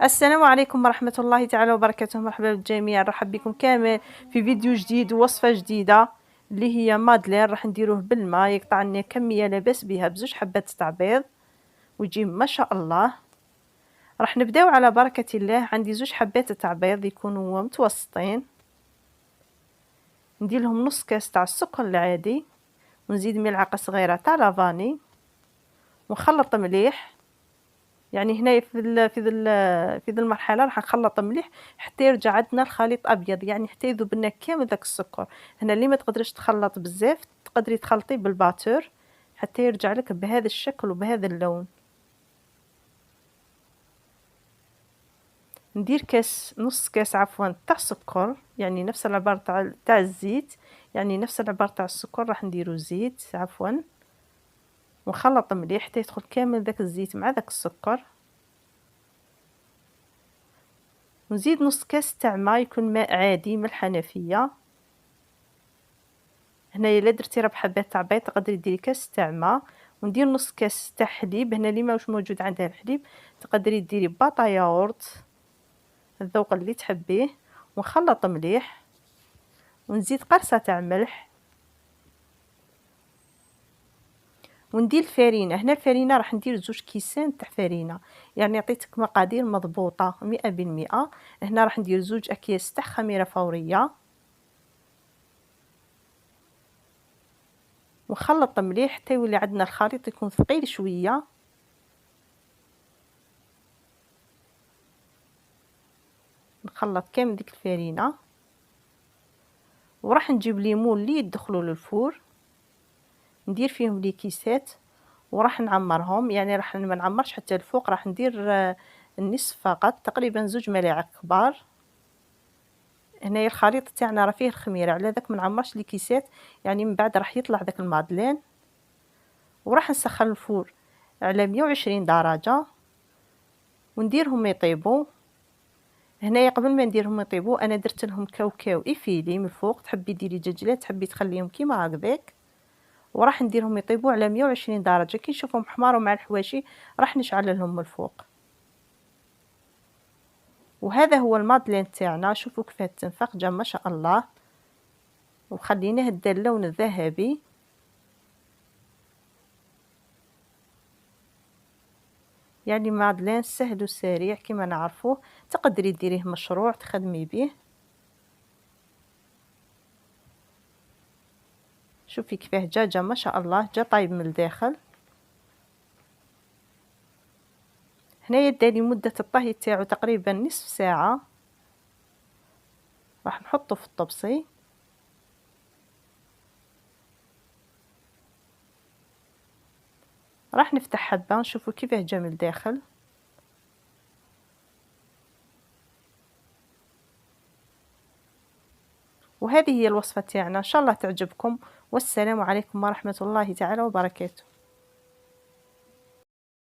السلام عليكم ورحمة الله تعالى وبركاته. مرحبا بالجميع، نرحب بكم كامل في فيديو جديد ووصفة جديدة اللي هي مادلين. راح نديروه بالماء، يقطع لنا كمية لا باس بها بزوج حبات تاع بيض ويجي ما شاء الله. راح نبداو على بركة الله. عندي زوج حبات تاع بيض يكونوا متوسطين، ندير لهم نص كاس تاع السكر العادي ونزيد ملعقة صغيرة تاع لافاني ونخلط مليح. يعني هنايا في ذي المرحله راح نخلط مليح حتى يرجع عندنا الخليط ابيض، يعني حتى يذوب لنا كامل داك السكر. هنا اللي ما تقدرش تخلط بزاف تقدري تخلطيه بالباتور حتى يرجع لك بهذا الشكل وبهذا اللون. ندير كاس، نص كاس عفوا، تاع سكر، يعني نفس العبار تاع الزيت، يعني نفس العبار تاع السكر راح نديرو زيت عفوا ونخلط مليح حتى يدخل كامل داك الزيت مع داك السكر. ونزيد نص كاس تاع ماء، يكون ماء عادي من الحنفيه. هنايا الا درتي ربع حبات تاع بيض تقدري ديري كاس تاع ماء. وندير نص كاس تاع حليب، هنا اللي ماهوش موجود عندها الحليب تقدري ديري باطا ياغورت الذوق اللي تحبيه. ونخلط مليح ونزيد قرصه تاع ملح وندير الفرينه. هنا الفرينه راح ندير زوج كيسان تاع فرينه، يعني عطيتك مقادير مضبوطه 100%. هنا راح ندير زوج اكياس تاع خميره فوريه ونخلط مليح حتى يولي عندنا الخليط يكون ثقيل شويه. نخلط كامل ديك الفرينه وراح نجيب ليمون اللي يدخلوا للفور ندير فيهم لي كيسات وراح نعمرهم، يعني راح ما نعمرش حتى الفوق، راح ندير النصف فقط، تقريبا زوج ملاعق كبار. هنايا الخليط تاعنا راه فيه الخميره، على ذاك ما نعمرش لي كيسات، يعني من بعد راح يطلع داك المادلين. وراح نسخن الفور على 120 درجه ونديرهم يطيبوا. هنايا قبل ما نديرهم يطيبوا انا درت لهم كاوكاو ايفيلي من الفوق، تحبي ديري دجاجات تحبي تخليهم كيما هكذاك. وراح نديرهم يطيبوا على 120 درجه، كي نشوفهم حماروا مع الحواشي راح نشعل لهم من الفوق. وهذا هو المادلين تاعنا، شوفوا كيف تنفخ جا ما شاء الله، وخليناه دا اللون الذهبي. يعني مادلين سهل وسريع كما نعرفوه، تقدري ديريه مشروع تخدمي به. شوفي كيفاه جا ما شاء الله، جا طايب من الداخل. هنايا دالي مدة الطهي تاعو تقريبا نصف ساعة. راح نحطه في الطبسي راح نفتح حبة نشوفوا كيفاه جا من الداخل. وهذه هي الوصفة تاعنا، ان شاء الله تعجبكم، والسلام عليكم ورحمة الله تعالى وبركاته.